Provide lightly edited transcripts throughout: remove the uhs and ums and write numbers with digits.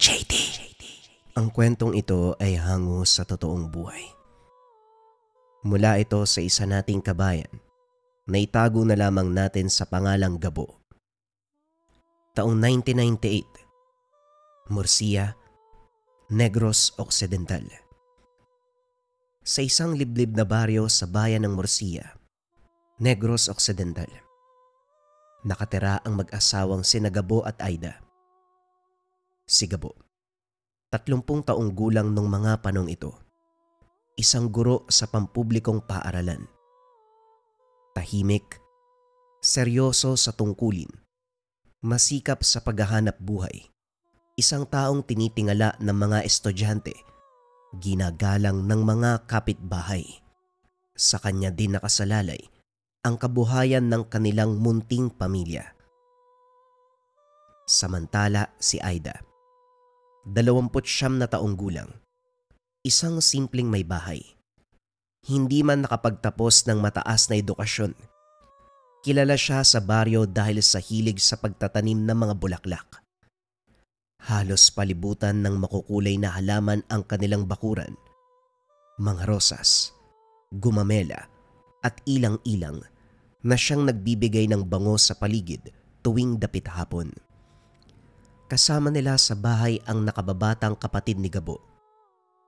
JD. Ang kwentong ito ay hango sa totoong buhay. Mula ito sa isa nating kabayan na itago na lamang natin sa pangalang Gabo. Taong 1998, Murcia, Negros Occidental. Sa isang liblib na baryo sa bayan ng Murcia, Negros Occidental, nakatira ang mag-asawang sina Gabo at Aida. Si Gabo, 30 taong gulang nung mga panong ito, isang guro sa pampublikong paaralan. Tahimik, seryoso sa tungkulin, masikap sa paghahanap buhay, isang taong tinitingala ng mga estudyante, ginagalang ng mga kapitbahay. Sa kanya din nakasalalay ang kabuhayan ng kanilang munting pamilya. Samantala si Aida, 29 na taong gulang, isang simpleng may bahay. Hindi man nakapagtapos ng mataas na edukasyon, kilala siya sa baryo dahil sa hilig sa pagtatanim ng mga bulaklak. Halos palibutan ng makukulay na halaman ang kanilang bakuran. Mga rosas, gumamela at ilang-ilang na siyang nagbibigay ng bango sa paligid tuwing dapit hapon. Kasama nila sa bahay ang nakababatang kapatid ni Gabo,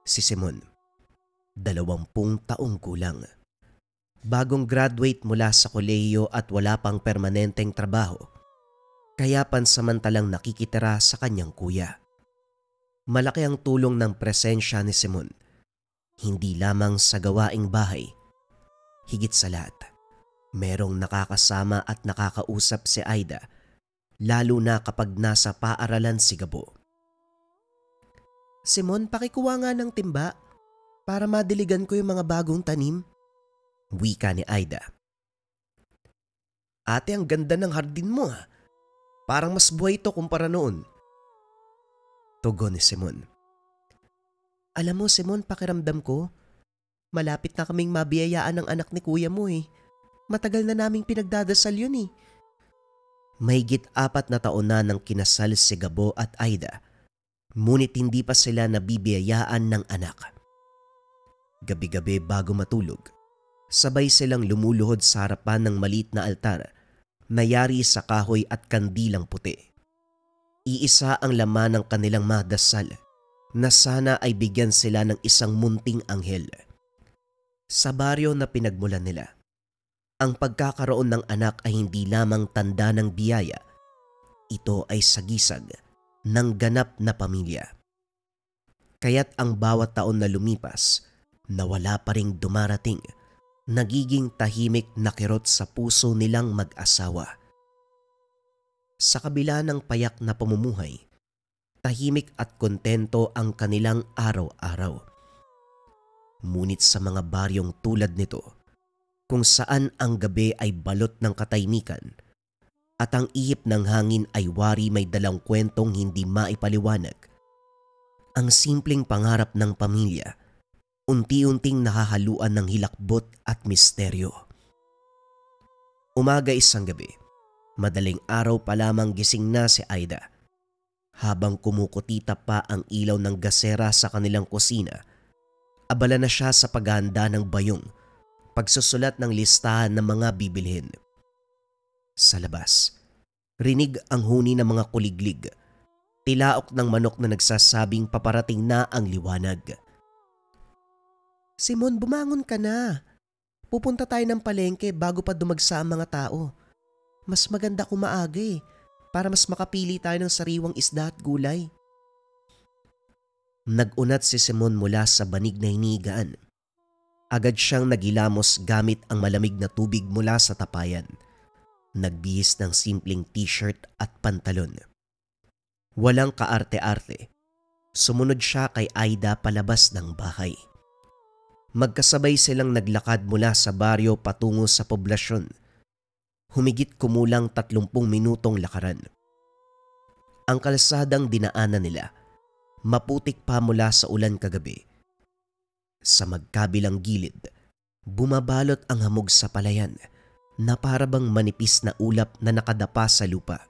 si Simon, 20 taong gulang. Bagong graduate mula sa kolehiyo at wala pang permanenteng trabaho, kaya pansamantalang nakikitira sa kanyang kuya. Malaki ang tulong ng presensya ni Simon, hindi lamang sa gawaing bahay. Higit sa lahat, merong nakakasama at nakakausap si Aida, lalo na kapag nasa paaralan si Gabo. "Simon, pakikuha nga ng timba para madiligan ko yung mga bagong tanim," wika ni Aida. "Ate, ang ganda ng hardin mo ha. Parang mas buhay ito kumpara noon," tugon ni Simon. "Alam mo Simon, pakiramdam ko, malapit na kaming mabiyayaan ng anak ni kuya mo eh. Matagal na naming pinagdadasal yun eh." Mahigit 4 na taon na nang kinasal si Gabo at Aida, ngunit hindi pa sila nabibiyayaan ng anak. Gabi-gabi bago matulog, sabay silang lumuluhod sa harapan ng maliit na altar na yari sa kahoy at kandilang puti. Iisa ang laman ng kanilang mga dasal na sana ay bigyan sila ng isang munting anghel. Sa baryo na pinagmulan nila, ang pagkakaroon ng anak ay hindi lamang tanda ng biyaya, ito ay sagisag ng ganap na pamilya. Kaya't ang bawat taon na lumipas na wala pa ring dumarating, nagiging tahimik na kirot sa puso nilang mag-asawa. Sa kabila ng payak na pamumuhay, tahimik at kontento ang kanilang araw-araw. Ngunit sa mga baryong tulad nito, kung saan ang gabi ay balot ng katahimikan at ang ihip ng hangin ay wari may dalang kwentong hindi maipaliwanag, ang simpleng pangarap ng pamilya unti-unting nahahaluan ng hilakbot at misteryo. Umaga isang gabi, madaling araw pa lamang gising na si Aida. Habang kumukutita pa ang ilaw ng gasera sa kanilang kusina, abala na siya sa paghahanda ng bayong, pagsusulat ng listahan ng mga bibilhin. Sa labas, rinig ang huni ng mga kuliglig, tilaok ng manok na nagsasabing paparating na ang liwanag. "Simon, bumangon ka na. Pupunta tayo ng palengke bago pa dumagsa ang mga tao. Mas maganda kung maaga eh, para mas makapili tayo ng sariwang isda at gulay." Nag-unat si Simon mula sa banig na hinihigaan. Agad siyang nagilamos gamit ang malamig na tubig mula sa tapayan. Nagbihis ng simpleng t-shirt at pantalon. Walang kaarte-arte, sumunod siya kay Aida palabas ng bahay. Magkasabay silang naglakad mula sa baryo patungo sa poblasyon. Humigit kumulang 30 minutong lakaran. Ang kalsadang dinaanan nila, maputik pa mula sa ulan kagabi. Sa magkabilang gilid, bumabalot ang hamog sa palayan na parabang manipis na ulap na nakadapa sa lupa.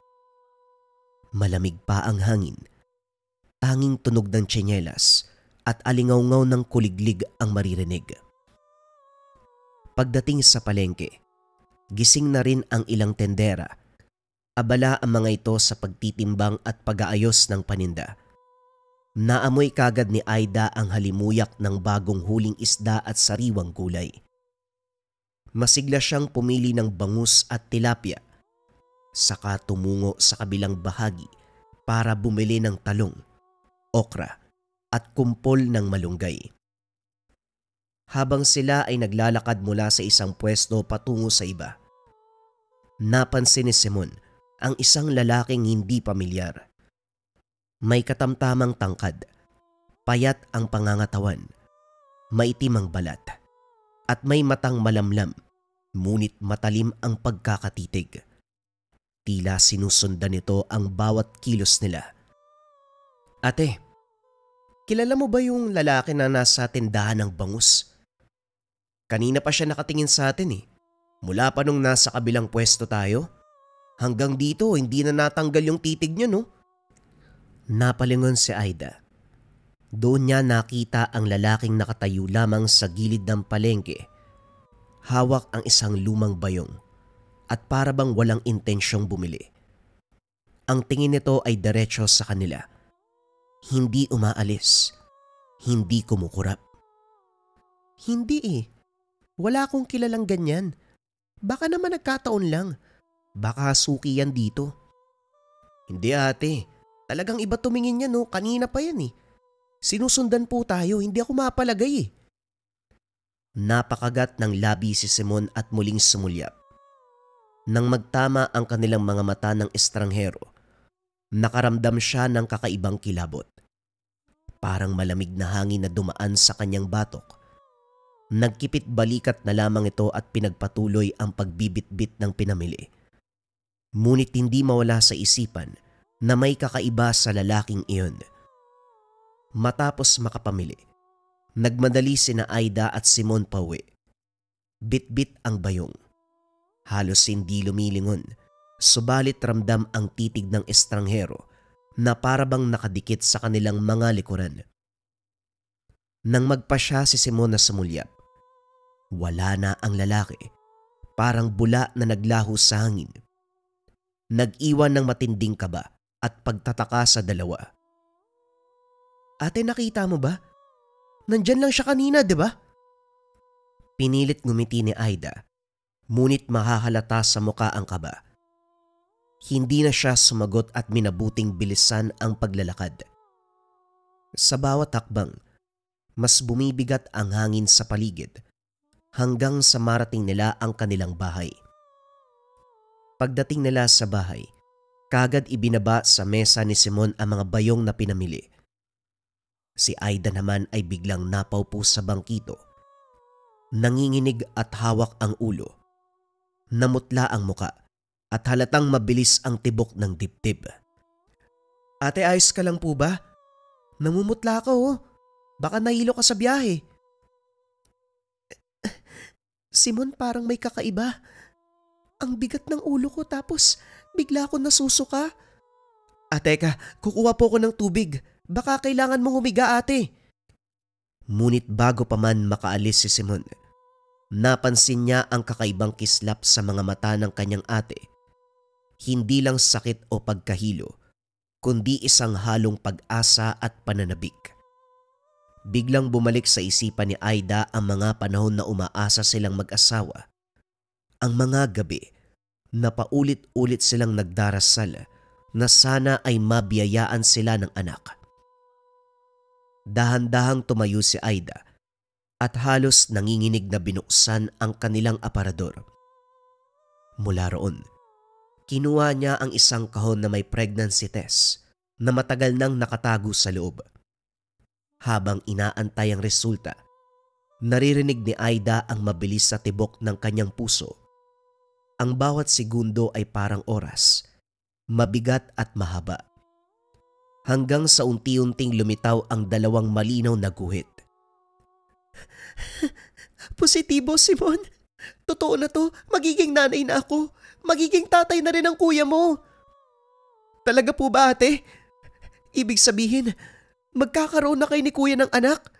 Malamig pa ang hangin tanging tunog ng tsinelas at alingawngaw ng kuliglig ang maririnig. Pagdating sa palengke, gising na rin ang ilang tendera. Abala ang mga ito sa pagtitimbang at pag-aayos ng paninda. Naamoy kagad ni Aida ang halimuyak ng bagong huling isda at sariwang gulay. Masigla siyang pumili ng bangus at tilapia, saka tumungo sa kabilang bahagi para bumili ng talong, okra at kumpol ng malunggay. Habang sila ay naglalakad mula sa isang pwesto patungo sa iba, napansin ni Simon ang isang lalaking hindi pamilyar. May katamtamang tangkad, payat ang pangangatawan, maitim ang balat, at may matang malamlam, ngunit matalim ang pagkakatitig. Tila sinusundan nito ang bawat kilos nila. Ate, kilala mo ba yung lalaki na nasa tindahan ng bangus? Kanina pa siya nakatingin sa atin eh. Mula pa nung nasa kabilang pwesto tayo. Hanggang dito hindi na natanggal yung titig niya, no? Napalingon si Aida. Doon niya nakita ang lalaking nakatayo lamang sa gilid ng palengke. Hawak ang isang lumang bayong at para bang walang intensyong bumili. Ang tingin nito ay diretso sa kanila. Hindi umaalis. Hindi kumukurap. Hindi eh. Wala akong kilalang ganyan. Baka naman nagkataon lang. Baka suki yan dito. Hindi ate. Talagang iba tumingin yan, no? Kanina pa yan eh. Sinusundan po tayo, hindi ako mapalagay eh. Napakagat ng labi si Simon at muling sumulyap. Nang magtama ang kanilang mga mata ng estranghero, nakaramdam siya ng kakaibang kilabot. Parang malamig na hangin na dumaan sa kanyang batok. Nagkipit balikat na lamang ito at pinagpatuloy ang pagbibitbit ng pinamili. Ngunit hindi mawala sa isipan na may kakaiba sa lalaking iyon. Matapos makapamili, nagmadali sina Aida at Simon pauwi. Bitbit ang bayong. Halos hindi lumilingon, subalit ramdam ang titig ng estranghero na parabang nakadikit sa kanilang mga likuran. Nang magpasya si Simon na sumulyap, wala na ang lalaki, parang bula na naglaho sa hangin. Nag-iwan ng matinding kaba at pagtataka sa dalawa. Ate, nakita mo ba? Nandyan lang siya kanina, di ba? Pinilit ngumiti ni Aida, ngunit mahahalata sa muka ang kaba. Hindi na siya sumagot at minabuting bilisan ang paglalakad. Sa bawat hakbang, mas bumibigat ang hangin sa paligid hanggang sa marating nila ang kanilang bahay. Pagdating nila sa bahay, kagad ibinaba sa mesa ni Simon ang mga bayong na pinamili. Si Aida naman ay biglang napaupo sa bangkito. Nanginginig at hawak ang ulo. Namutla ang muka at halatang mabilis ang tibok ng dibdib. Ate, ayos ka lang po ba? Namumutla ka oh. Baka nahilo ka sa biyahe. Simon, parang may kakaiba. Ang bigat ng ulo ko tapos bigla ako nasusuka. Teka, kukuha po ko ng tubig. Baka kailangan mong humiga, ate. Ngunit bago pa man makaalis si Simon, napansin niya ang kakaibang kislap sa mga mata ng kanyang ate. Hindi lang sakit o pagkahilo, kundi isang halong pag-asa at pananabik. Biglang bumalik sa isipan ni Aida ang mga panahon na umaasa silang mag-asawa. Ang mga gabi na paulit-ulit silang nagdarasal na sana ay mabiyayaan sila ng anak. Dahan-dahang tumayo si Aida at halos nanginginig na binuksan ang kanilang aparador. Mula roon, kinuha niya ang isang kahon na may pregnancy test na matagal nang nakatago sa loob. Habang inaantay ang resulta, naririnig ni Aida ang mabilis sa tibok ng kanyang puso. Ang bawat segundo ay parang oras, mabigat at mahaba. Hanggang sa unti-unting lumitaw ang dalawang malinaw na guhit. Positibo, Simon. Totoo na to, magiging nanay na ako. Magiging tatay na rin ang kuya mo. Talaga po ba, ate? Ibig sabihin, magkakaroon na kayo ni kuya ng anak?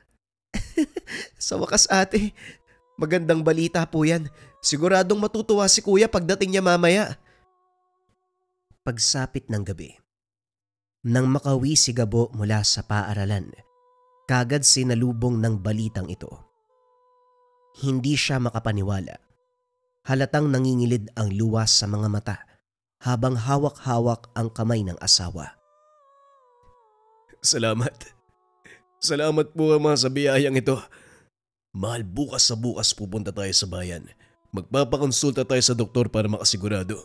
Sa wakas ate, magandang balita po yan. Siguradong matutuwa si kuya pagdating niya mamaya. Pagsapit ng gabi, nang makauwi si Gabo mula sa paaralan, kagad sinalubong ng balitang ito. Hindi siya makapaniwala. Halatang nangingilid ang luwas sa mga mata habang hawak-hawak ang kamay ng asawa. Salamat. Salamat po ama sa biyayang ito. Mahal, bukas sa bukas pupunta tayo sa bayan. Magpapakonsulta tayo sa doktor para makasigurado.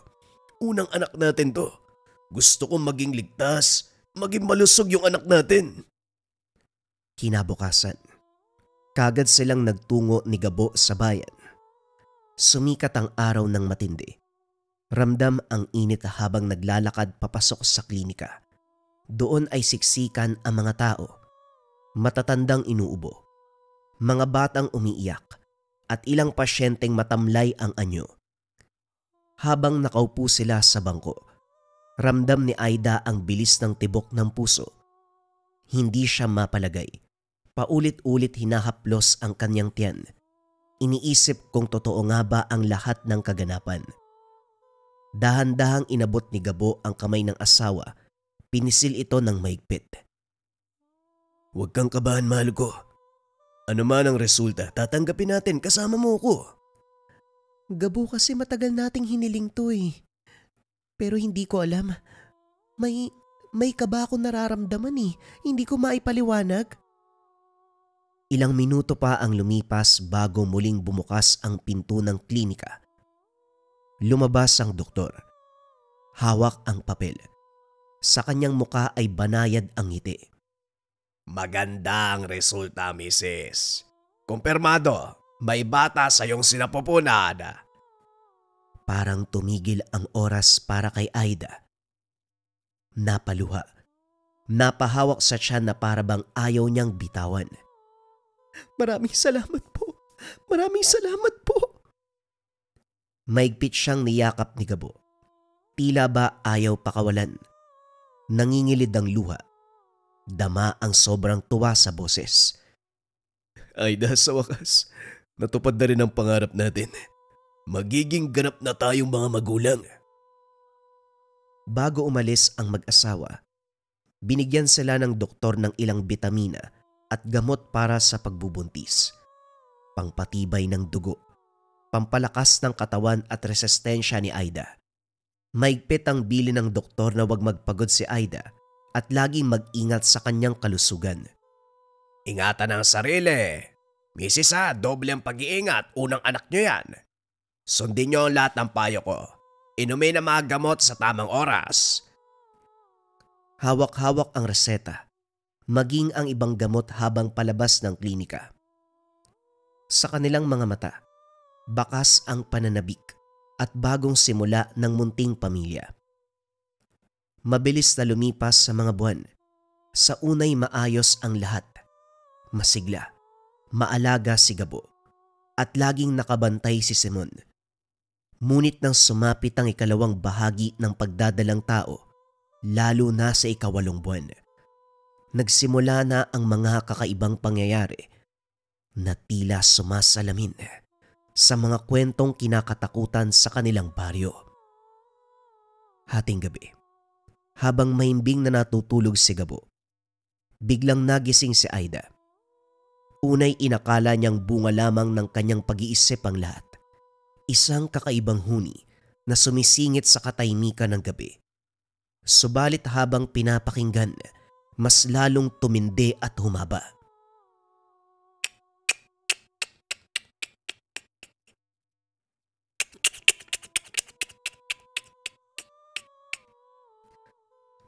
Unang anak natin to. Gusto kong maging ligtas, maging malusog yung anak natin. Kinabukasan, kagad silang nagtungo ni Gabo sa bayan. Sumikat ang araw ng matindi. Ramdam ang init habang naglalakad papasok sa klinika. Doon ay siksikan ang mga tao. Matatandang inuubo. Mga batang umiiyak at ilang pasyenteng matamlay ang anyo. Habang nakaupo sila sa bangko, ramdam ni Aida ang bilis ng tibok ng puso. Hindi siya mapalagay. Paulit-ulit hinahaplos ang kanyang tiyan. Iniisip kung totoo nga ba ang lahat ng kaganapan. Dahan-dahang inabot ni Gabo ang kamay ng asawa. Pinisil ito ng mahigpit. Huwag kang kabahan, mahal ko. Ano man ang resulta, tatanggapin natin, kasama mo ko. Gabo, kasi matagal nating hiniling to eh. Pero hindi ko alam. May kaba akong nararamdaman eh. Hindi ko maipaliwanag. Ilang minuto pa ang lumipas bago muling bumukas ang pinto ng klinika. Lumabas ang doktor. Hawak ang papel. Sa kanyang muka ay banayad ang ngiti. Maganda ang resulta, Mrs. Kumpirmado, may bata sa iyong sinapupunan. Parang tumigil ang oras para kay Aida. Napaluha. Napahawak sa tiyan na parabang ayaw niyang bitawan. Maraming salamat po. Maraming salamat po. Maigpit siyang niyakap ni Gabo. Tila ba ayaw pakawalan. Nangingilid ang luha. Dama ang sobrang tuwa sa boses. Aida, sa wakas, natupad na rin ang pangarap natin. Magiging ganap na tayong mga magulang. Bago umalis ang mag-asawa, binigyan sila ng doktor ng ilang bitamina at gamot para sa pagbubuntis. Pangpatibay ng dugo, pampalakas ng katawan at resistensya ni Aida. Maigpit ang bilin ng doktor na huwag magpagod si Aida at laging mag-ingat sa kanyang kalusugan. Ingatan ang sarili. Misis ha, doble ang pag-iingat. Unang anak nyo yan. Sundin nyo ang lahat ng payo ko. Inumin ang mga gamot sa tamang oras. Hawak-hawak ang reseta, maging ang ibang gamot habang palabas ng klinika. Sa kanilang mga mata, bakas ang pananabik at bagong simula ng munting pamilya. Mabilis na lumipas sa mga buwan. Sa unay maayos ang lahat. Masigla, maalaga si Gabo, at laging nakabantay si Simon. Ngunit nang sumapit ang ikalawang bahagi ng pagdadalang tao, lalo na sa ikawalong buwan, nagsimula na ang mga kakaibang pangyayari na tila sumasalamin sa mga kwentong kinakatakutan sa kanilang baryo. Hating gabi, habang mahimbing na natutulog si Gabo, biglang nagising si Aida. Unay inakala niyang bunga lamang ng kanyang pag-iisip ang lahat. Isang kakaibang huni na sumisingit sa katahimikan ng gabi. Subalit habang pinapakinggan, mas lalong tumindi at humaba.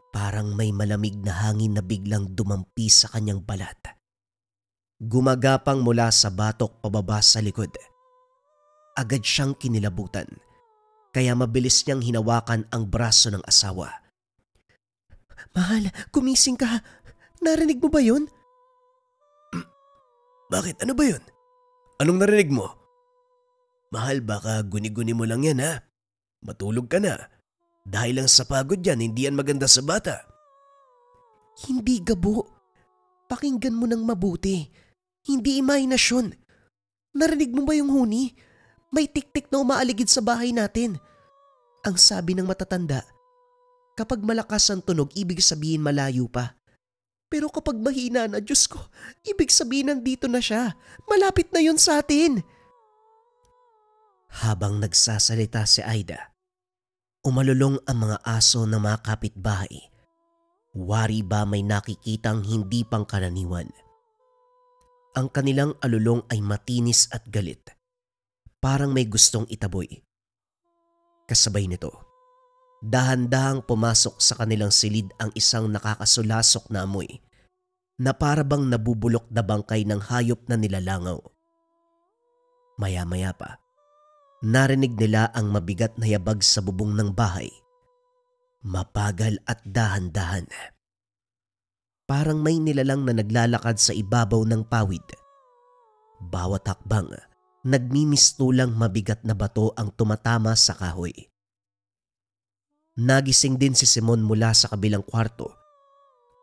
Parang may malamig na hangin na biglang dumampi sa kanyang balat. Gumagapang mula sa batok pababa sa likod. Agad siyang kinilabutan, kaya mabilis niyang hinawakan ang braso ng asawa. Mahal, gumising ka. Narinig mo ba yun? Bakit? Ano ba yun? Anong narinig mo? Mahal, baka guni-guni mo lang yan ha. Matulog ka na. Dahil lang sa pagod yan, hindi yan maganda sa bata. Hindi Gabo. Pakinggan mo ng mabuti. Hindi imahinasyon. Narinig mo ba yung huni? May tik-tik na umaaligid sa bahay natin. Ang sabi ng matatanda, kapag malakas ang tunog, ibig sabihin malayo pa. Pero kapag mahina na, Diyos ko, ibig sabihin nandito na siya. Malapit na yun sa atin. Habang nagsasalita si Aida, umalulong ang mga aso ng mga kapitbahay. Wari ba may nakikitang hindi pangkaraniwan? Ang kanilang alulong ay matinis at galit. Parang may gustong itaboy. Kasabay nito, dahan-dahang pumasok sa kanilang silid ang isang nakakasulasok na amoy na parabang nabubulok na bangkay ng hayop na nilalangaw. Maya-maya pa, narinig nila ang mabigat na yabag sa bubong ng bahay. Mabagal at dahan-dahan. Parang may nilalang na naglalakad sa ibabaw ng pawid. Bawat hakbang, nagmimistulang mabigat na bato ang tumatama sa kahoy. Nagising din si Simon mula sa kabilang kwarto.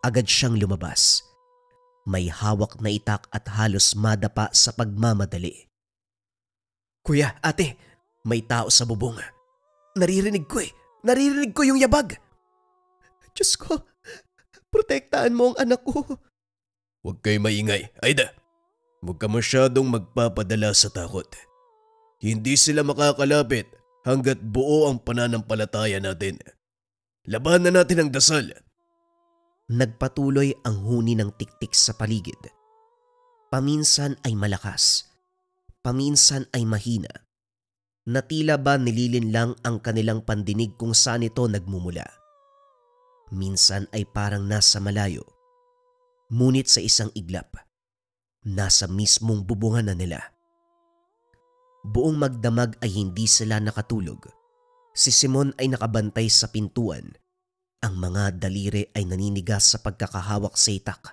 Agad siyang lumabas. May hawak na itak at halos madapa sa pagmamadali. Kuya, ate, may tao sa bubong. Naririnig ko eh. Naririnig ko yung yabag. Diyos ko, protektaan mo ang anak ko. Huwag kayo maingay. Aida, huwag ka masyadong magpapadala sa takot. Hindi sila makakalapit hanggat buo ang pananampalataya natin. Labanan natin ang dasal. Nagpatuloy ang huni ng tiktik sa paligid. Paminsan ay malakas, paminsan ay mahina, na tila ba nililin lang ang kanilang pandinig kung saan ito nagmumula. Minsan ay parang nasa malayo, ngunit sa isang iglap, nasa mismong bubungan na nila. Buong magdamag ay hindi sila nakatulog. Si Simon ay nakabantay sa pintuan. Ang mga daliri ay naninigas sa pagkakahawak sa itak.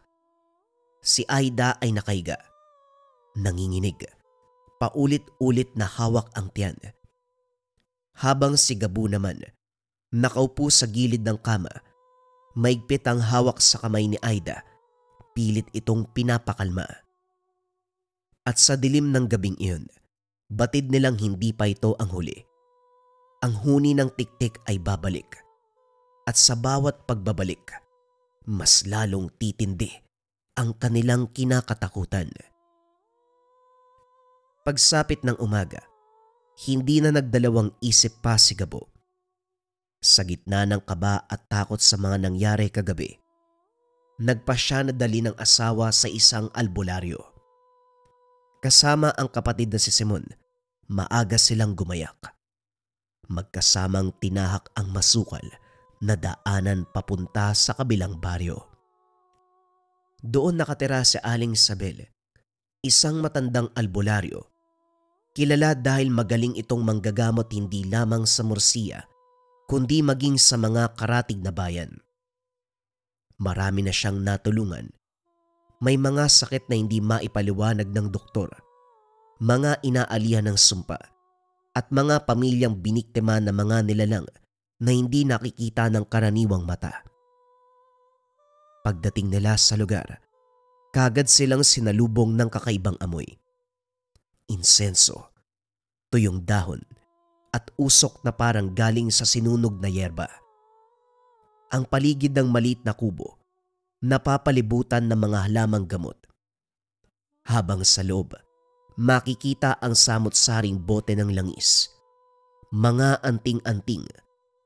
Si Aida ay nakahiga, nanginginig. Paulit-ulit na hawak ang tiyan. Habang si Gabo naman, nakaupo sa gilid ng kama, maigpit ang hawak sa kamay ni Aida, pilit itong pinapakalma. At sa dilim ng gabing iyon, batid nilang hindi pa ito ang huli. Ang huni ng tiktik ay babalik. At sa bawat pagbabalik, mas lalong titindi ang kanilang kinakatakutan. Pagsapit ng umaga, hindi na nagdalawang isip pa si Gabo. Sa gitna ng kaba at takot sa mga nangyari kagabi, nagpa siya na dali ng asawa sa isang albularyo. Kasama ang kapatid na si Simon, maaga silang gumayak. Magkasamang tinahak ang masukal na daanan papunta sa kabilang baryo. Doon nakatira si Aling Isabel, isang matandang albularyo. Kilala dahil magaling itong manggagamot hindi lamang sa Murcia, kundi maging sa mga karatig na bayan. Marami na siyang natulungan. May mga sakit na hindi maipaliwanag ng doktor, mga inaalihan ng sumpa, at mga pamilyang biniktima ng mga nilalang na hindi nakikita ng karaniwang mata. Pagdating nila sa lugar, kagad silang sinalubong ng kakaibang amoy. Insenso, tuyong dahon, at usok na parang galing sa sinunog na yerba. Ang paligid ng maliit na kubo, napapalibutan ng mga halamang gamot. Habang sa loob, makikita ang samot-saring bote ng langis, mga anting-anting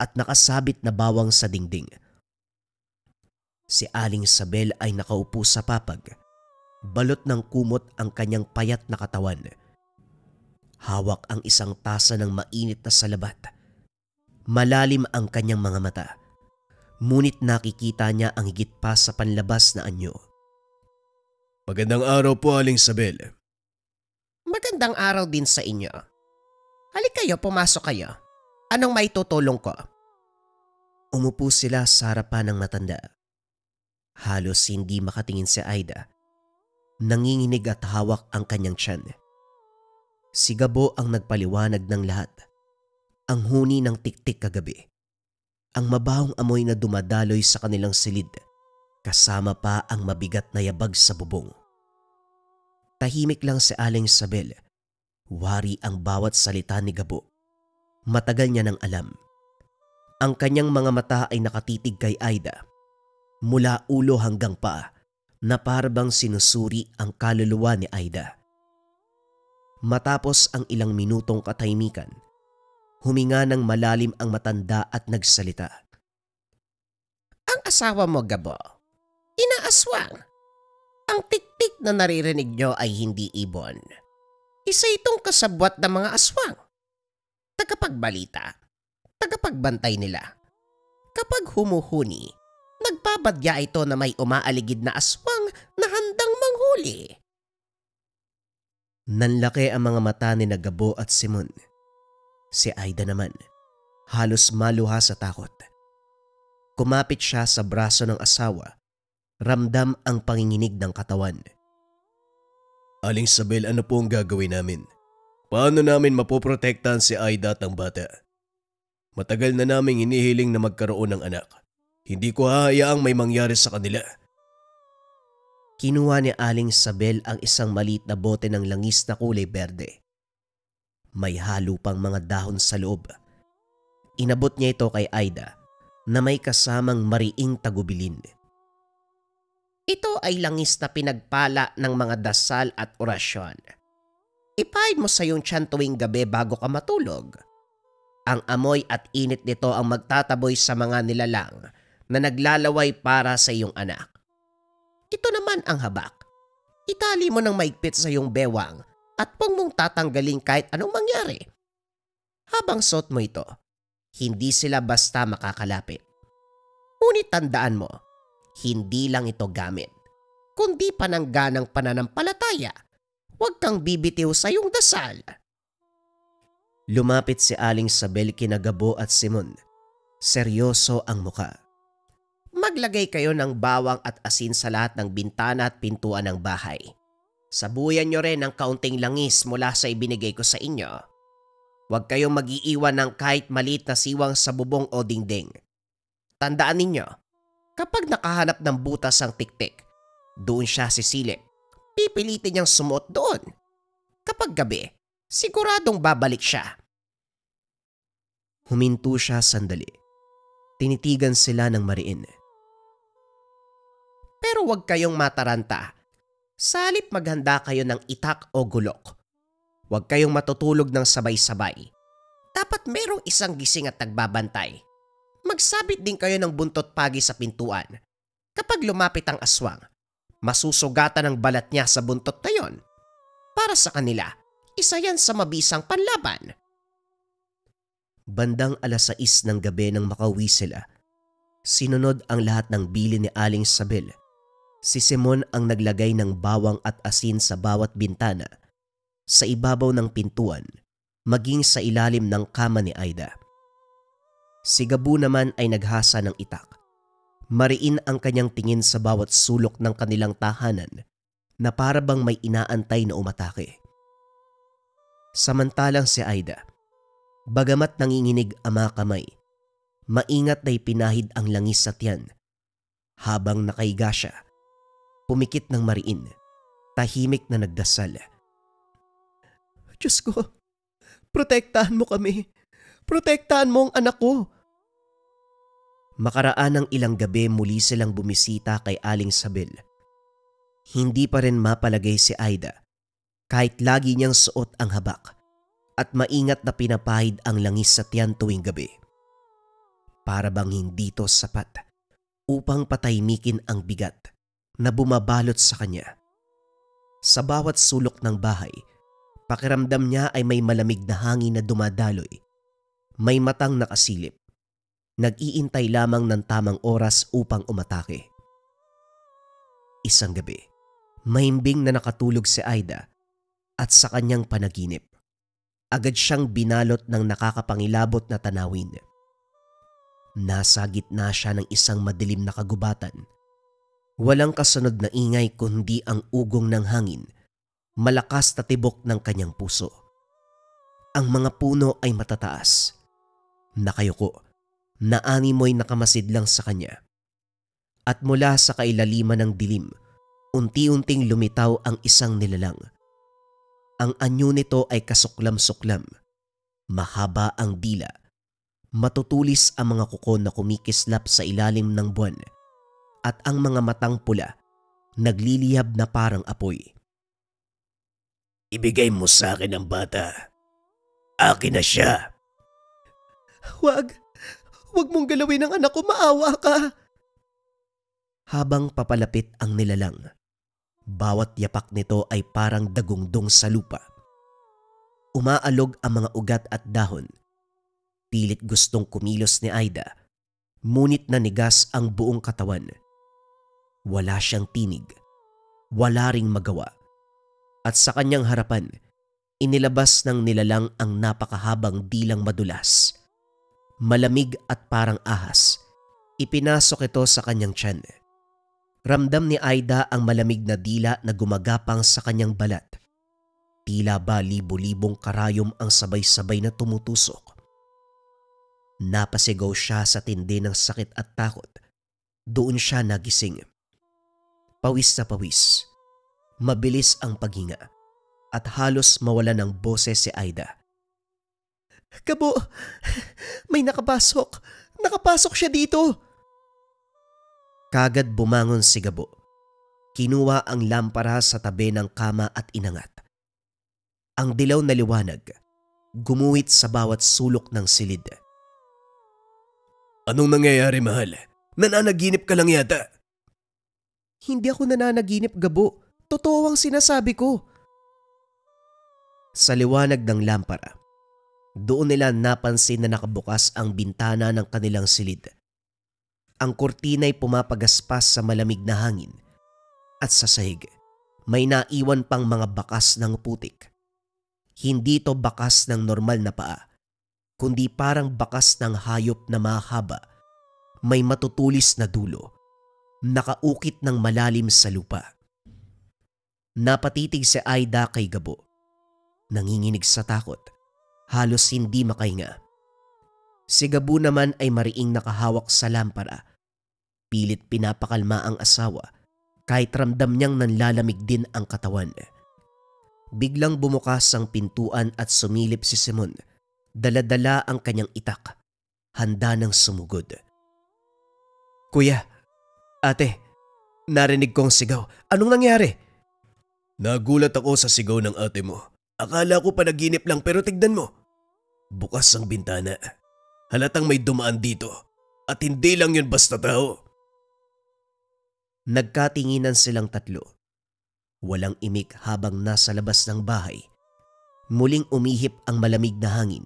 at nakasabit na bawang sa dingding. Si Aling Isabel ay nakaupo sa papag, balot ng kumot ang kanyang payat na katawan. Hawak ang isang tasa ng mainit na salabat. Malalim ang kanyang mga mata, ngunit nakikita niya ang higit pa sa panlabas na anyo. Magandang araw po, Aling Isabel. Magandang araw din sa inyo. Halik kayo, pumasok kayo. Anong maitutulong ko? Umupo sila sa harapan ng matanda. Halos hindi makatingin si Aida. Nanginginig at hawak ang kanyang tiyan. Si Gabo ang nagpaliwanag ng lahat. Ang huni ng tiktik kagabi. Ang mabahong amoy na dumadaloy sa kanilang silid. kasama pa ang mabigat na yabag sa bubong. Tahimik lang si Aling Isabel. Wari ang bawat salita ni Gabo. Matagal niya nang alam. Ang kanyang mga mata ay nakatitig kay Aida. Mula ulo hanggang paa na parabang sinusuri ang kaluluwa ni Aida. Matapos ang ilang minutong katahimikan, huminga ng malalim ang matanda at nagsalita. Ang asawa mo, Gabo, inaaswang. Ang tiktik na naririnig nyo ay hindi ibon. Isa itong kasabwat ng mga aswang. Tagapagbalita, tagapagbantay nila. Kapag humuhuni, nagbabadya ito na may umaaligid na aswang na handang manghuli. Nanlaki ang mga mata ni Gabo at Simon. Si Aida naman, halos maluha sa takot. Kumapit siya sa braso ng asawa. Ramdam ang panginginig ng katawan. Aling Isabel, ano po ang gagawin namin? Paano namin mapoprotektahan si Aida at ang bata? Matagal na naming hinihiling na magkaroon ng anak. Hindi ko hahayaang may mangyari sa kanila. Kinuha ni Aling Isabel ang isang maliit na bote ng langis na kulay berde. May halo pang mga dahon sa loob. Inabot niya ito kay Aida na may kasamang mariing tagubilin. Ito ay langis na pinagpala ng mga dasal at orasyon. Ipahid mo sa iyong tiyan tuwing gabi bago ka matulog. Ang amoy at init nito ang magtataboy sa mga nilalang na naglalaway para sa iyong anak. Ito naman ang habak. Itali mo ng maigpit sa iyong bewang at pong mong tatanggalin kahit anong mangyari. Habang suot mo ito, hindi sila basta makakalapit. Ngunit tandaan mo, hindi lang ito gamit, kundi panangganang pananampalataya. Huwag kang bibitiw sa iyong dasal. Lumapit si Aling Isabel kina Gabo at Simon. Seryoso ang muka. Maglagay kayo ng bawang at asin sa lahat ng bintana at pintuan ng bahay. Sabuyan nyo rin ng kaunting langis mula sa ibinigay ko sa inyo. Huwag kayong mag-iiwan ng kahit maliit na siwang sa bubong o dingding. Tandaan ninyo, kapag nakahanap ng butas ang tiktik, doon siya sisilip. Pipilitin niyang sumuot doon. Kapag gabi, siguradong babalik siya. Huminto siya sandali. Tinitigan sila ng mariin. Pero huwag kayong mataranta. Sa halip maghanda kayo ng itak o gulok. Huwag kayong matutulog ng sabay-sabay. Dapat merong isang gising at nagbabantay. Magsabit din kayo ng buntot pagi sa pintuan. Kapag lumapit ang aswang, masusugatan ang balat niya sa buntot na yon. Para sa kanila, isa yan sa mabisang panlaban. Bandang 6:00 ng gabi nang makauwi sila, sinunod ang lahat ng bili ni Aling Isabel. Si Simon ang naglagay ng bawang at asin sa bawat bintana, sa ibabaw ng pintuan, maging sa ilalim ng kama ni Aida. Si Gabo naman ay naghasa ng itak. Mariin ang kanyang tingin sa bawat sulok ng kanilang tahanan na para bang may inaantay na umatake. Samantalang si Aida, bagamat nanginginig ang mga kamay, maingat na ipinahid ang langis sa tiyan. Habang nakaiga siya, pumikit ng mariin, tahimik na nagdasal. Diyos ko, protektahan mo kami. Protektahan mo ang anak ko. Makaraan ng ilang gabi muli silang bumisita kay Aling Isabel. Hindi pa rin mapalagay si Aida kahit lagi niyang suot ang habak at maingat na pinapahid ang langis sa tiyan tuwing gabi. Para bang hindi ito sapat upang patahimikin ang bigat na bumabalot sa kanya. Sa bawat sulok ng bahay, pakiramdam niya ay may malamig na hangin na dumadaloy. May matang nakasilip. Nag-iintay lamang ng tamang oras upang umatake. Isang gabi, mahimbing na nakatulog si Aida at sa kanyang panaginip, agad siyang binalot ng nakakapangilabot na tanawin. Nasa gitna siya ng isang madilim na kagubatan. Walang kasunod na ingay kundi ang ugong ng hangin, malakas na tibok ng kanyang puso. Ang mga puno ay matataas. Nakayuko, na animoy nakamasid lang sa kanya. At mula sa kailaliman ng dilim, unti-unting lumitaw ang isang nilalang. Ang anyo nito ay kasuklam-suklam. Mahaba ang dila. Matutulis ang mga kuko na kumikislap sa ilalim ng buwan. At ang mga matang pula, nagliliyab na parang apoy. Ibigay mo sa akin ang bata. Akin na siya. Huwag mong galawin ang anak ko, maawa ka. Habang papalapit ang nilalang, bawat yapak nito ay parang dagungdong sa lupa. Umaalog ang mga ugat at dahon. Pilit gustong kumilos ni Aida, ngunit nanigas ang buong katawan. Wala siyang tinig, wala ring magawa. At sa kanyang harapan, inilabas ng nilalang ang napakahabang dilang madulas. Malamig at parang ahas, ipinasok ito sa kanyang tiyan. Ramdam ni Aida ang malamig na dila na gumagapang sa kanyang balat. Tila ba libo-libong karayom ang sabay-sabay na tumutusok. Napasigaw siya sa tindi ng sakit at takot. Doon siya nagising. Pawis na pawis. Mabilis ang paghinga at halos mawala ng boses si Aida. Gabo, may nakapasok. Nakapasok siya dito. Kagad bumangon si Gabo. Kinuha ang lampara sa tabi ng kama at inangat. Ang dilaw na liwanag, gumuhit sa bawat sulok ng silid. Anong nangyayari, mahal? Nananaginip ka lang yata. Hindi ako nananaginip, Gabo. Totoo ang sinasabi ko. Sa liwanag ng lampara, doon nila napansin na nakabukas ang bintana ng kanilang silid. Ang kurtina'y pumapagaspas sa malamig na hangin at sa sahig may naiwan pang mga bakas ng putik. Hindi to bakas ng normal na paa, kundi parang bakas ng hayop na mahaba, may matutulis na dulo, nakaukit ng malalim sa lupa. Napatitig si Aida kay Gabo. Nanginginig sa takot, halos hindi makahinga. Si Gabo naman ay mariing nakahawak sa lampara. Pilit pinapakalma ang asawa kahit ramdam niyang nanlalamig din ang katawan. Biglang bumukas ang pintuan at sumilip si Simon. Dala-dala ang kanyang itak. Handa ng sumugod. Kuya, ate, narinig kong sigaw. Anong nangyari? Nagulat ako sa sigaw ng ate mo. Akala ko panaginip lang pero tignan mo. Bukas ang bintana. Halatang may dumaan dito. At hindi lang yun basta tao. Nagkatinginan silang tatlo. Walang imik habang nasa labas ng bahay. Muling umihip ang malamig na hangin.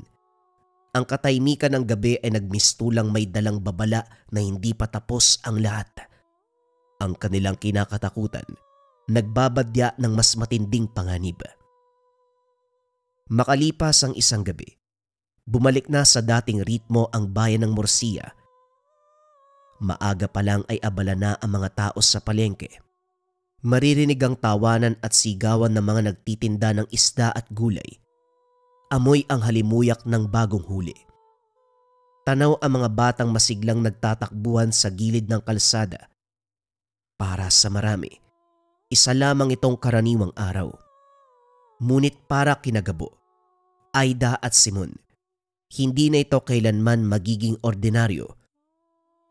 Ang katahimikan ng gabi ay nagmistulang may dalang babala na hindi pa tapos ang lahat. Ang kanilang kinakatakutan, nagbabadya ng mas matinding panganib. Makalipas ang isang gabi, bumalik na sa dating ritmo ang bayan ng Murcia. Maaga pa lang ay abala na ang mga tao sa palengke. Maririnig ang tawanan at sigawan ng mga nagtitinda ng isda at gulay. Amoy ang halimuyak ng bagong huli. Tanaw ang mga batang masiglang nagtatakbuhan sa gilid ng kalsada. Para sa marami, isa lamang itong karaniwang araw. Ngunit para kina Gabo, Aida at Simon, hindi na ito kailanman magiging ordinaryo.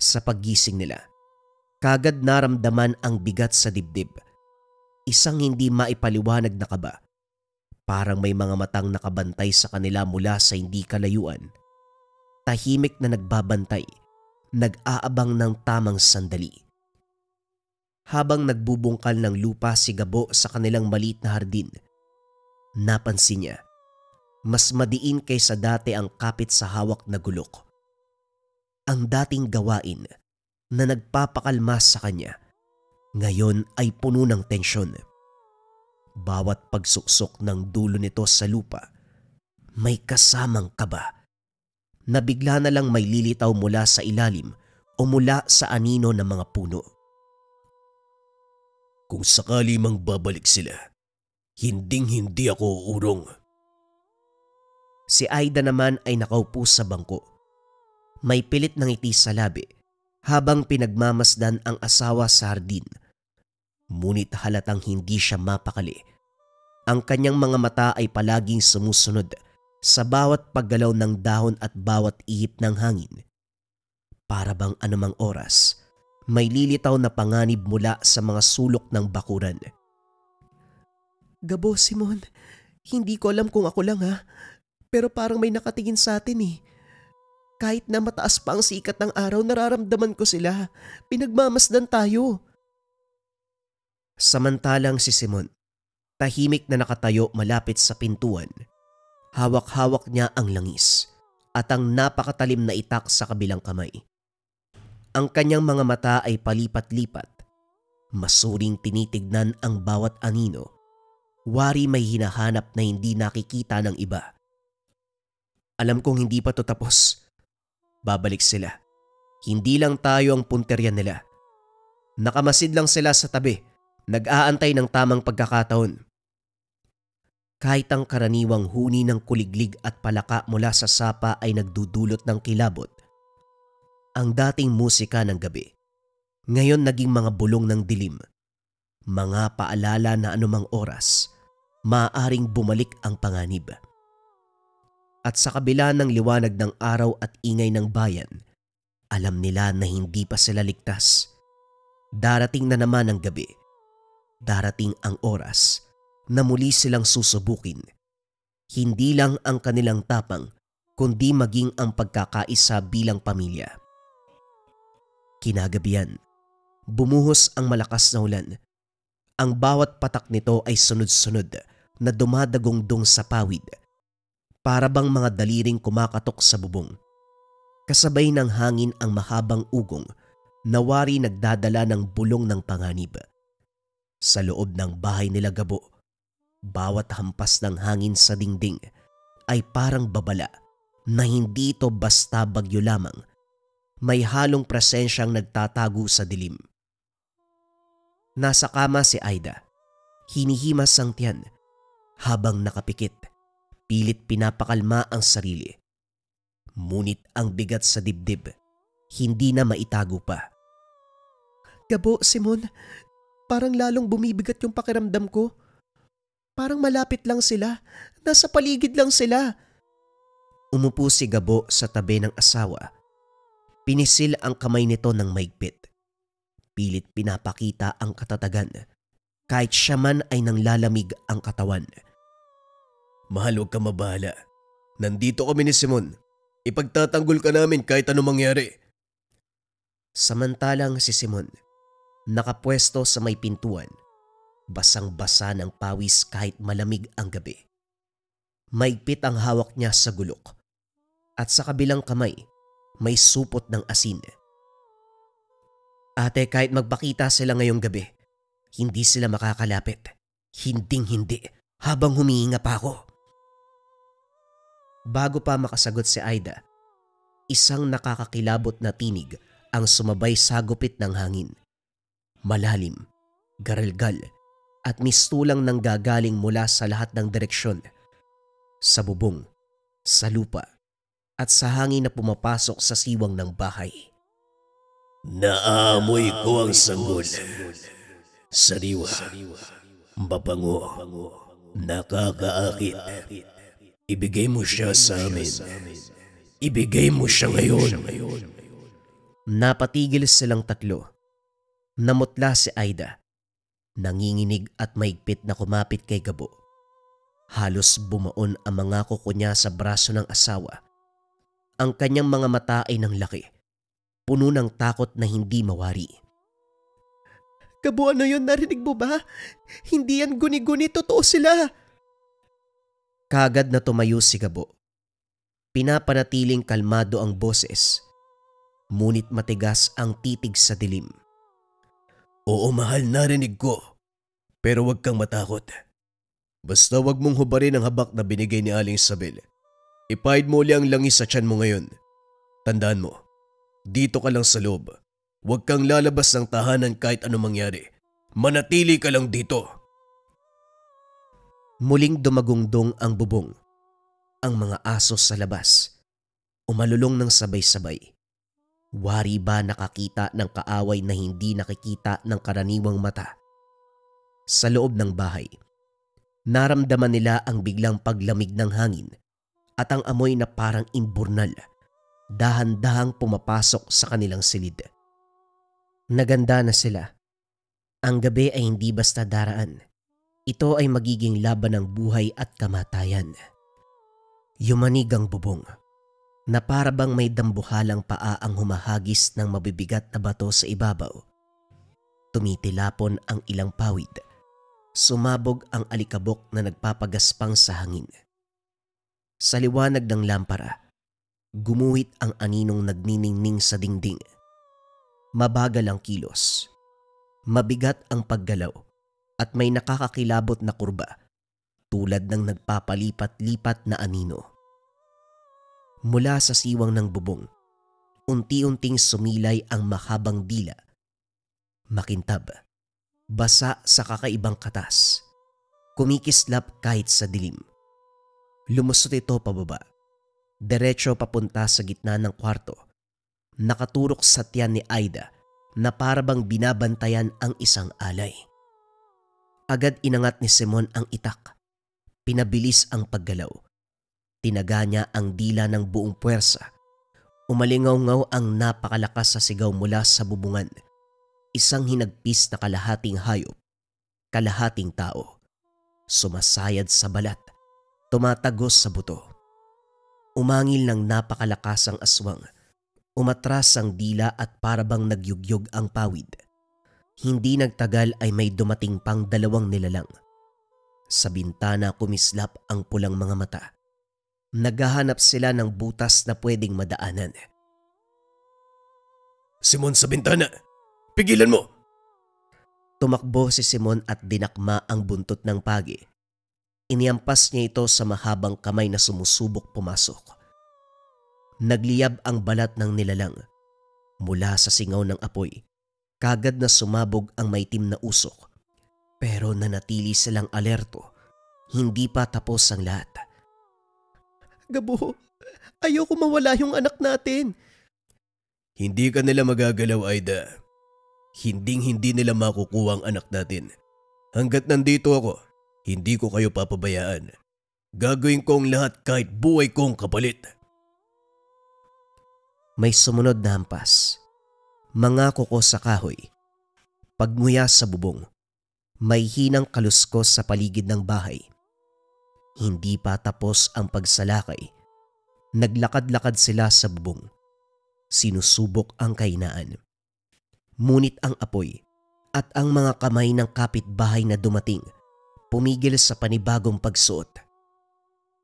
Sa paggising nila, kagad naramdaman ang bigat sa dibdib. Isang hindi maipaliwanag na kaba. Parang may mga matang nakabantay sa kanila mula sa hindi kalayuan. Tahimik na nagbabantay, nag-aabang ng tamang sandali. Habang nagbubungkal ng lupa si Gabo sa kanilang maliit na hardin, napansin niya, mas madiin kaysa dati ang kapit sa hawak na gulok. Ang dating gawain na nagpapakalma sa kanya, ngayon ay puno ng tensyon. Bawat pagsuksok ng dulo nito sa lupa, may kasamang kaba na bigla na lang may lilitaw mula sa ilalim o mula sa anino ng mga puno. Kung sakali mang babalik sila, hinding-hindi ako uurong. Si Aida naman ay nakaupo sa bangko. May pilit ng ngiti sa labi habang pinagmamasdan ang asawa sa hardin. Ngunit halatang hindi siya mapakali. Ang kanyang mga mata ay palaging sumusunod sa bawat paggalaw ng dahon at bawat ihip ng hangin. Para bang anumang oras, may lilitaw na panganib mula sa mga sulok ng bakuran. Gabo, Simon, hindi ko alam kung ako lang ha, pero parang may nakatingin sa atin eh. Kahit na mataas pa ang sikat ng araw, nararamdaman ko sila. Pinagmamasdan tayo. Samantalang si Simon, tahimik na nakatayo malapit sa pintuan. Hawak-hawak niya ang langis at ang napakatalim na itak sa kabilang kamay. Ang kanyang mga mata ay palipat-lipat. Masuring tinitignan ang bawat anino. Wari may hinahanap na hindi nakikita ng iba. Alam kong hindi pa to tapos. Babalik sila. Hindi lang tayo ang punterya nila. Nakamasid lang sila sa tabi, nag-aantay ng tamang pagkakataon. Kahit ang karaniwang huni ng kuliglig at palaka mula sa sapa ay nagdudulot ng kilabot. Ang dating musika ng gabi, ngayon naging mga bulong ng dilim. Mga paalala na anumang oras, maaaring bumalik ang panganib. At sa kabila ng liwanag ng araw at ingay ng bayan, alam nila na hindi pa sila ligtas. Darating na naman ang gabi. Darating ang oras na muli silang susubukin. Hindi lang ang kanilang tapang, kundi maging ang pagkakaisa bilang pamilya. Kinagabihan, bumuhos ang malakas na ulan. Ang bawat patak nito ay sunod-sunod na dumadagongdong sa pawid. Para bang mga daliring kumakatok sa bubong. Kasabay ng hangin ang mahabang ugong na wari nagdadala ng bulong ng panganib. Sa loob ng bahay nila Gabo, bawat hampas ng hangin sa dingding ay parang babala na hindi ito basta bagyo lamang. May halong presensyang nagtatago sa dilim. Nasa kama si Aida. Hinihimas ang tiyan habang nakapikit. Pilit pinapakalma ang sarili. Ngunit ang bigat sa dibdib, hindi na maitago pa. Gabo, Simon, parang lalong bumibigat yung pakiramdam ko. Parang malapit lang sila, nasa paligid lang sila. Umupo si Gabo sa tabi ng asawa. Pinisil ang kamay nito ng maigpit. Pilit pinapakita ang katatagan, kahit siya man ay nanglalamig ang katawan. Mahal, huwag ka mabahala. Nandito kami ni Simon. Ipagtatanggol ka namin kahit anong mangyari. Samantalang si Simon, nakapwesto sa may pintuan, basang-basa ng pawis kahit malamig ang gabi. Maigpit ang hawak niya sa gulok at sa kabilang kamay may supot ng asin. Ate, kahit magpakita sila ngayong gabi, hindi sila makakalapit. Hinding-hindi habang humihinga pa ako. Bago pa makasagot si Aida, isang nakakakilabot na tinig ang sumabay sa gupit ng hangin. Malalim, garalgal at mistulang nang gagaling mula sa lahat ng direksyon. Sa bubong, sa lupa at sa hangin na pumapasok sa siwang ng bahay. Naamoy ko ang sanggol. Sariwa, mabango, nakakaakit. Ibigay mo siya sa amin. Ibigay mo siya ngayon. Napatigil silang tatlo. Namutla si Aida. Nanginginig at maigpit na kumapit kay Gabo. Halos bumaon ang mga kuko niya sa braso ng asawa. Ang kanyang mga mata ay nang laki. Puno ng takot na hindi mawari. Gabo, ano yun? Narinig mo ba? Hindi yan guni-guni. Totoo sila. Kagad na tumayo si Gabo. Pinapanatiling kalmado ang boses. Ngunit matigas ang titig sa dilim. Oo, mahal, narinig ko. Pero huwag kang matakot. Basta huwag mong hubarin ang habak na binigay ni Aling Isabel. Ipahid mo uli ang langis sa tiyan mo ngayon. Tandaan mo, dito ka lang sa loob. Huwag kang lalabas ng tahanan kahit anong mangyari. Manatili ka lang dito. Muling dumagungdong ang bubong. Ang mga aso sa labas, umalulong ng sabay-sabay. Wari ba nakakita ng kaaway na hindi nakikita ng karaniwang mata? Sa loob ng bahay, naramdaman nila ang biglang paglamig ng hangin at ang amoy na parang imburnal, dahan-dahang pumapasok sa kanilang silid. Naganda na sila. Ang gabi ay hindi basta daraan. Ito ay magiging laban ng buhay at kamatayan. Yumanig ang bubong na para bang may dambuhalang paa ang humahagis ng mabibigat na bato sa ibabaw. Tumitilapon ang ilang pawid. Sumabog ang alikabok na nagpapagaspang sa hangin. Sa liwanag ng lampara, gumuhit ang aninong nagniningning sa dingding. Mabagal ang kilos. Mabigat ang paggalaw at may nakakakilabot na kurba tulad ng nagpapalipat-lipat na anino. Mula sa siwang ng bubong, unti-unting sumilay ang mahabang dila. Makintab, basa sa kakaibang katas, kumikislap kahit sa dilim. Lumusot ito pababa, diretso papunta sa gitna ng kwarto, nakaturok sa tiyan ni Aida na parabang binabantayan ang isang alay. Agad inangat ni Simon ang itak, pinabilis ang paggalaw. Tinaga niya ang dila ng buong puwersa. Umalingaw-ngaw ang napakalakas sa sigaw mula sa bubungan. Isang hinagpis na kalahating hayop, kalahating tao. Sumasayad sa balat, tumatagos sa buto. Umangil ng napakalakas ang aswang. Umatras ang dila at parabang nagyugyog ang pawid. Hindi nagtagal ay may dumating pang dalawang nilalang. Sa bintana kumislap ang pulang mga mata. Naghahanap sila ng butas na pwedeng madaanan. Simon, sa bintana! Pigilan mo! Tumakbo si Simon at dinakma ang buntot ng pagi. Iniampas niya ito sa mahabang kamay na sumusubok pumasok. Nagliyab ang balat ng nilalang. Mula sa singaw ng apoy, kagad na sumabog ang maitim na usok. Pero nanatili silang alerto. Hindi pa tapos ang lahat. Gabo, ayoko mawala yung anak natin. Hindi ka nila magagalaw, Aida. Hinding-hindi nila makukuha ang anak natin. Hanggat nandito ako, hindi ko kayo papabayaan. Gagawin ko ang lahat kahit buhay kong kapalit. May sumunod na hampas. Mga kuko sa kahoy. Pagmuya sa bubong. May hinang kaluskos sa paligid ng bahay. Hindi pa tapos ang pagsalakay. Naglakad-lakad sila sa bubong. Sinusubok ang kainaan. Ngunit ang apoy at ang mga kamay ng kapitbahay na dumating pumigil sa panibagong pagsuot.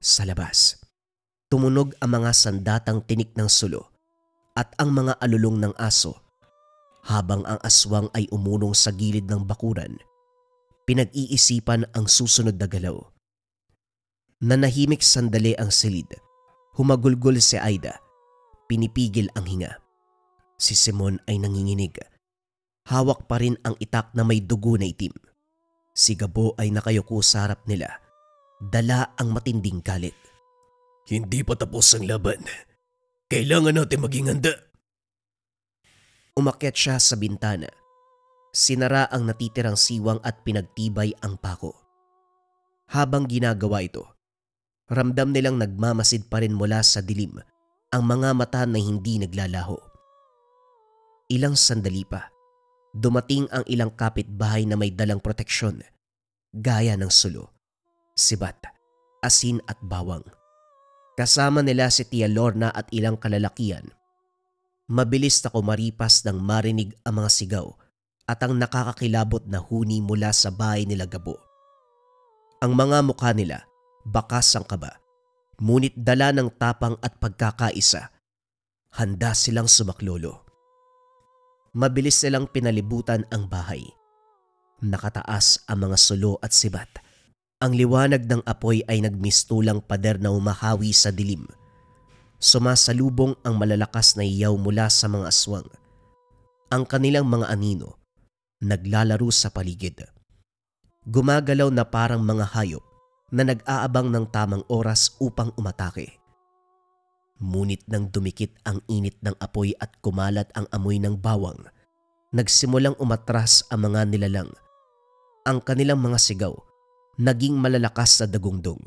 Sa labas, tumunog ang mga sandatang tinik ng sulo at ang mga alulong ng aso habang ang aswang ay umunong sa gilid ng bakuran. Pinag-iisipan ang susunod na galaw. Nanahimik sandali ang silid. Humagulgol si Aida. Pinipigil ang hinga. Si Simon ay nanginginig. Hawak pa rin ang itak na may dugo na itim. Si Gabo ay nakayuko sa harap nila. Dala ang matinding galit. Hindi pa tapos ang laban. Kailangan natin maging handa. Umakyat siya sa bintana. Sinara ang natitirang siwang at pinagtibay ang pako. Habang ginagawa ito, ramdam nilang nagmamasid pa rin mula sa dilim ang mga mata na hindi naglalaho. Ilang sandali pa, dumating ang ilang kapitbahay na may dalang proteksyon, gaya ng sulo, sibat, asin at bawang. Kasama nila si Tia Lorna at ilang kalalakian. Mabilis na kumaripas nang marinig ang mga sigaw at ang nakakakilabot na huni mula sa bahay nila Gabo. Ang mga mukha nila, bakas ang kaba, ngunit dala ng tapang at pagkakaisa. Handa silang sumaklolo. Mabilis silang pinalibutan ang bahay. Nakataas ang mga sulo at sibat. Ang liwanag ng apoy ay nagmistulang pader na umahawi sa dilim. Sumasalubong ang malalakas na iyaw mula sa mga aswang. Ang kanilang mga anino, naglalaro sa paligid. Gumagalaw na parang mga hayop na nag-aabang ng tamang oras upang umatake. Ngunit nang dumikit ang init ng apoy at kumalat ang amoy ng bawang, nagsimulang umatras ang mga nilalang. Ang kanilang mga sigaw naging malalakas sa dagundong.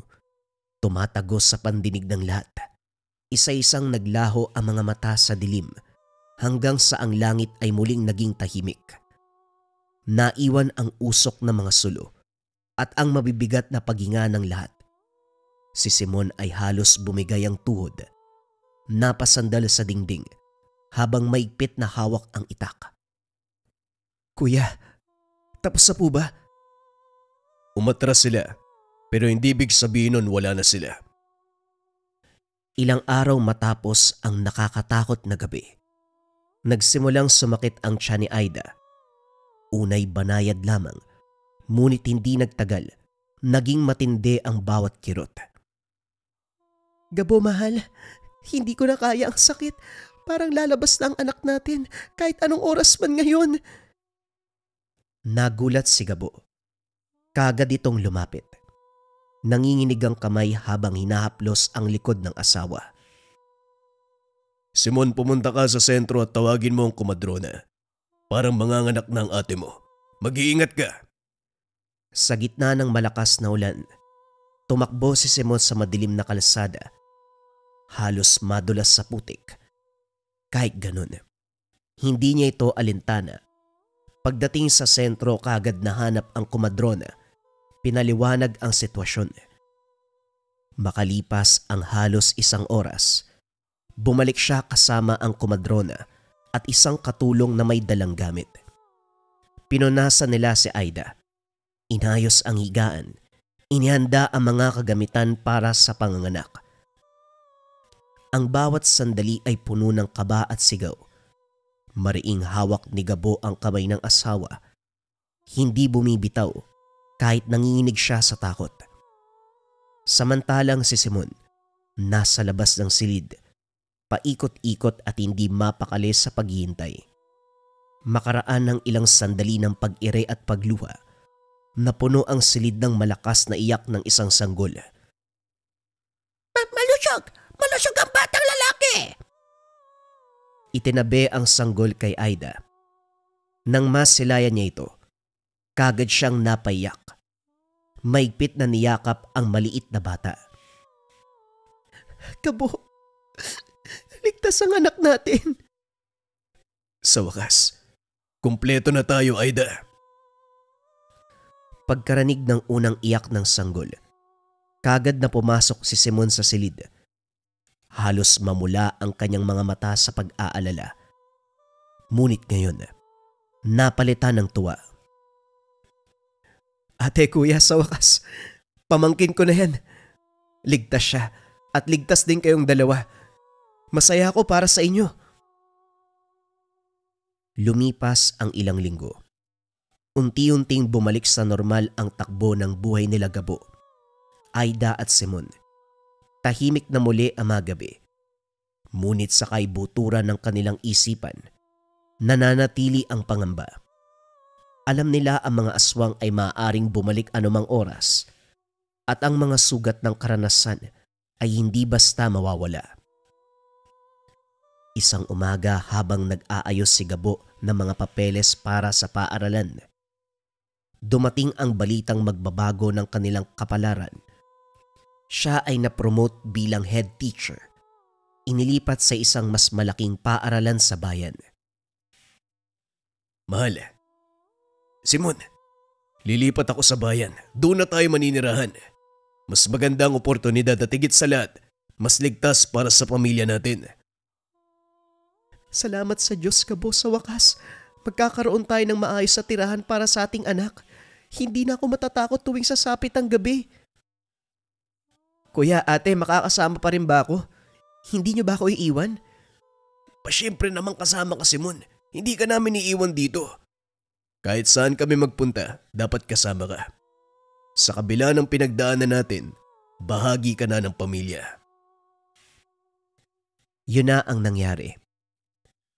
Tumatagos sa pandinig ng lahat. Isa-isang naglaho ang mga mata sa dilim hanggang sa ang langit ay muling naging tahimik. Naiwan ang usok ng mga sulo at ang mabibigat na paghinga ng lahat. Si Simon ay halos bumigay ang tuhod. Napasandal sa dingding habang maigpit na hawak ang itak. Kuya, tapos na po ba? Umatras sila, pero hindi ibig sabihin nun wala na sila. Ilang araw matapos ang nakakatakot na gabi, nagsimulang sumakit ang tiyan ni Aida. Unay banayad lamang, ngunit hindi nagtagal, naging matindi ang bawat kirot. Gabo mahal, hindi ko na kaya ang sakit. Parang lalabas na ang anak natin kahit anong oras man ngayon. Nagulat si Gabo. Kagad itong lumapit. Nanginginig ang kamay habang hinahaplos ang likod ng asawa. Simon, pumunta ka sa sentro at tawagin mo ang komadrona. Parang manganganak na ang ate mo. Mag-iingat ka. Sa gitna ng malakas na ulan, tumakbo si Simon sa madilim na kalsada. Halos madulas sa putik. Kahit ganun, hindi niya ito alintana. Pagdating sa sentro, kagad nahanap ang komadrona. Pinaliwanag ang sitwasyon. Makalipas ang halos isang oras, bumalik siya kasama ang komadrona at isang katulong na may dalang gamit. Pinunasan nila si Aida. Inayos ang higaan. Inihanda ang mga kagamitan para sa panganganak. Ang bawat sandali ay puno ng kaba at sigaw. Mariing hawak ni Gabo ang kamay ng asawa. Hindi bumibitaw kahit nanginginig siya sa takot. Samantalang si Simon, nasa labas ng silid, paikot-ikot at hindi mapakali sa paghihintay. Makaraan ng ilang sandali ng pag-ire at pagluha, napuno ang silid ng malakas na iyak ng isang sanggol. Malusog! Malusog ang batang lalaki! Itinabi ang sanggol kay Aida. Nang masilayan niya ito, kagad siyang napaiyak. Maigpit na niyakap ang maliit na bata. Gabo, ligtas ang anak natin. Sa wakas, kumpleto na tayo, Aida. Pagkaranig ng unang iyak ng sanggol, kagad na pumasok si Simon sa silid. Halos mamula ang kanyang mga mata sa pag-aalala. Ngunit ngayon, napalitan ng tuwa. Ate, kuya, sa wakas, pamangkin ko na yan. Ligtas siya at ligtas din kayong dalawa. Masaya ako para sa inyo. Lumipas ang ilang linggo. Unti-unting bumalik sa normal ang takbo ng buhay nila Gabo, Aida at Simon. Tahimik na muli ang mga gabi. Ngunit sa kaibuturan ng kanilang isipan, nananatili ang pangamba. Alam nila ang mga aswang ay maaaring bumalik anumang oras at ang mga sugat ng karanasan ay hindi basta mawawala. Isang umaga habang nag-aayos si Gabo ng mga papeles para sa paaralan, dumating ang balitang magbabago ng kanilang kapalaran. Siya ay na-promote bilang head teacher. Inilipat sa isang mas malaking paaralan sa bayan. Mahal. Simon, lilipat ako sa bayan. Doon na tayo maninirahan. Mas magandang oportunidad at higit sa lahat, mas ligtas para sa pamilya natin. Salamat sa Diyos, Gabo, sa wakas. Magkakaroon tayo ng maayos na tirahan para sa ating anak. Hindi na ako matatakot tuwing sasapit ang gabi. Kuya, ate, makakasama pa rin ba ako? Hindi niyo ba ako iiwan? Siyempre naman kasama ka, Simon. Hindi ka namin iiwan dito. Kahit saan kami magpunta, dapat kasama ka. Sa kabila ng pinagdaanan natin, bahagi ka na ng pamilya. Yun na ang nangyari.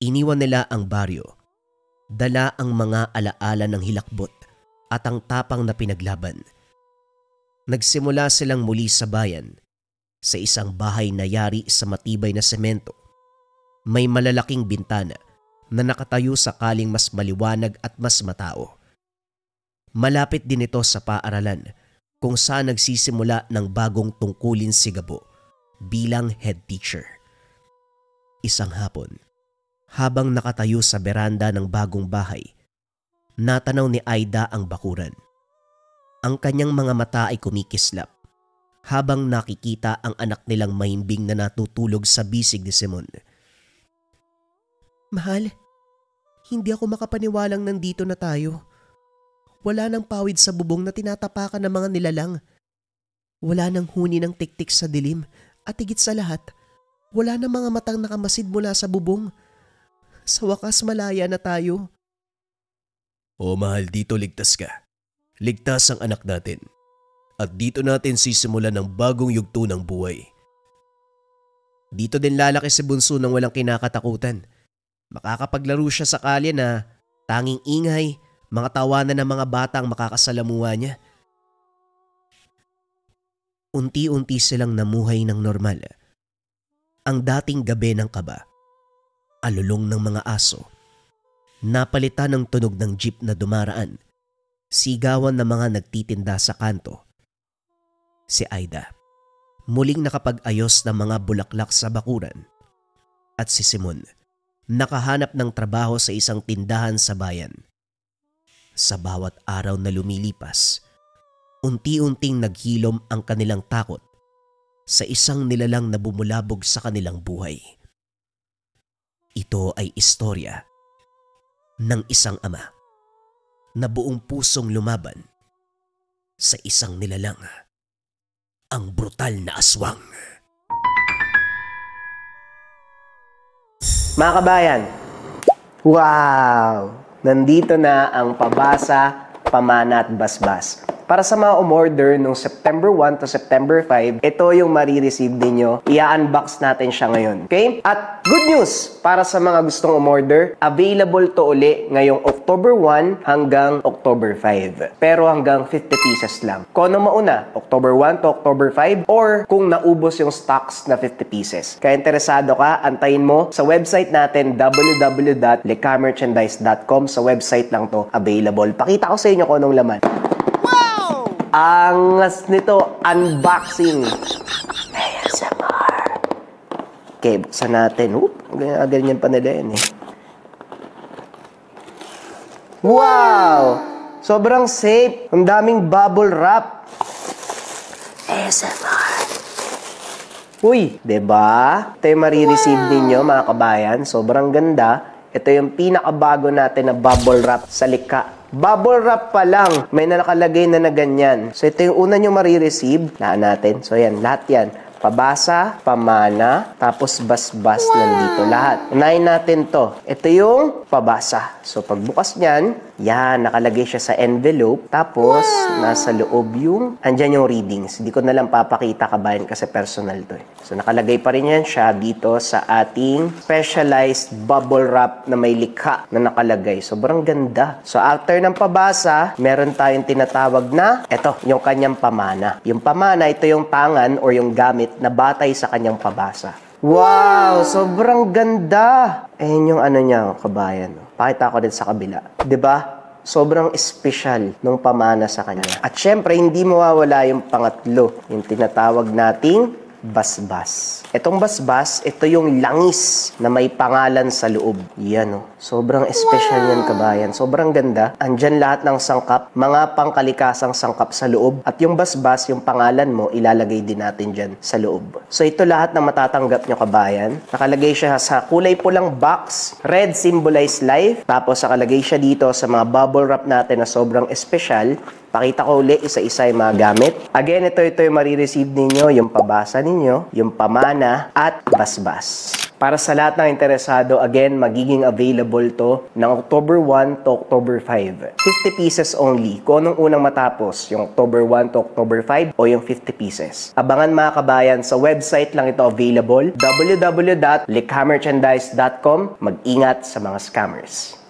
Iniwan nila ang baryo. Dala ang mga alaala ng hilakbot at ang tapang na pinaglaban. Nagsimula silang muli sa bayan, Sa isang bahay na yari sa matibay na semento, may malalaking bintana na nakatayo sakaling mas maliwanag at mas matao. Malapit din ito sa paaralan kung saan nagsisimula ng bagong tungkulin si Gabo bilang head teacher. Isang hapon, habang nakatayo sa beranda ng bagong bahay, natanaw ni Aida ang bakuran. Ang kanyang mga mata ay kumikislap habang nakikita ang anak nilang mahimbing na natutulog sa bisig ni Simon. Mahal, hindi ako makapaniwalang nandito na tayo. Wala nang pawid sa bubong na tinatapakan ng mga nilalang. Wala nang huni ng tiktik sa dilim at higit sa lahat, wala nang mga matang nakamasid mula sa bubong. Sa wakas malaya na tayo. O mahal, dito ligtas ka. Ligtas ang anak natin. At dito natin sisimulan ng bagong yugto ng buhay. Dito din lalaki si Bunso nang walang kinakatakutan. Makakapaglaro siya sa kalye na tanging ingay, mga tawanan ng mga batang makakasalamuha niya. Unti-unti silang namuhay ng normal. Ang dating gabi ng kaba, alulong ng mga aso, napalitan ng tunog ng jeep na dumaraan, sigawan ng mga nagtitinda sa kanto. Si Aida, muling nakapag-ayos ng mga bulaklak sa bakuran. At si Simon, nakahanap ng trabaho sa isang tindahan sa bayan. Sa bawat araw na lumilipas, unti-unting naghilom ang kanilang takot sa isang nilalang na bumulabog sa kanilang buhay. Ito ay istorya ng isang ama na buong pusong lumaban sa isang nilalang, ang brutal na aswang. Mga kabayan, wow! Nandito na ang pabasa, pamana at basbas. Para sa mga umorder nung September 1 to September 5, ito yung marireceive ninyo. I-unbox natin siya ngayon. Okay? At good news para sa mga gustong umorder, available to uli ngayong October 1 hanggang October 5. Pero hanggang 50 pieces lang. Kung ano mauna, October 1 to October 5 or kung naubos yung stocks na 50 pieces. Kaya interesado ka, antayin mo sa website natin www.lekamerchandise.com. Sa website lang to available. Pakita ko sa inyo kung anong laman. Angas nito, unboxing. ASMR. Okay, buksan natin. Ganyan pa nila yan eh. Wow! Sobrang safe. Ang daming bubble wrap. ASMR. Uy, diba? Ito yung marireceive ninyo mga kabayan. Sobrang ganda. Ito yung pinakabago natin na bubble wrap sa Leka. Bubble wrap pa lang, may nakalagay na ganyan. So ito yung una nyo marireceive. Laan natin. So yan, lahat yan. Pabasa, pamana, tapos basbas nandito lahat. Unahin natin to. Ito yung pabasa. So pagbukas niyan, yan, nakalagay siya sa envelope. Tapos, nasa loob yung, andyan yung readings. Hindi ko na lang papakita kabayan kasi personal to eh. So nakalagay pa rin yan siya dito sa ating specialized bubble wrap na may likha na nakalagay. Sobrang ganda. So after ng pabasa, meron tayong tinatawag na, eto, yung kanyang pamana. Yung pamana, ito yung tangan or yung gamit na batay sa kanyang pabasa. Wow! Sobrang ganda! Ayan yung ano niya, kabayan. Pakita ko din sa kabila. 'Di ba? Sobrang espesyal nung pamana sa kanya. At syempre, hindi mawawala yung pangatlo, yung tinatawag nating basbas. Itong basbas, ito yung langis na may pangalan sa loob. Yan o. Sobrang espesyal yan kabayan. Sobrang ganda. Andyan lahat ng sangkap, mga pangkalikasang sangkap sa loob. At yung basbas, yung pangalan mo, ilalagay din natin dyan sa loob. So ito lahat na matatanggap nyo kabayan. Nakalagay siya sa kulay pulang box. Red symbolize life. Tapos nakalagay siya dito sa mga bubble wrap natin na sobrang espesyal. Pakita ko ulit isa-isa yung mga gamit. Again, ito yung marireceive ninyo, yung pabasa ninyo, yung pamana, at basbas. Para sa lahat ng interesado, again, magiging available to ng October 1 to October 5. 50 pieces only. Kung anong unang matapos, yung October 1 to October 5 o yung 50 pieces. Abangan mga kabayan, sa website lang ito available, www.lekamerchandise.com. Mag-ingat sa mga scammers.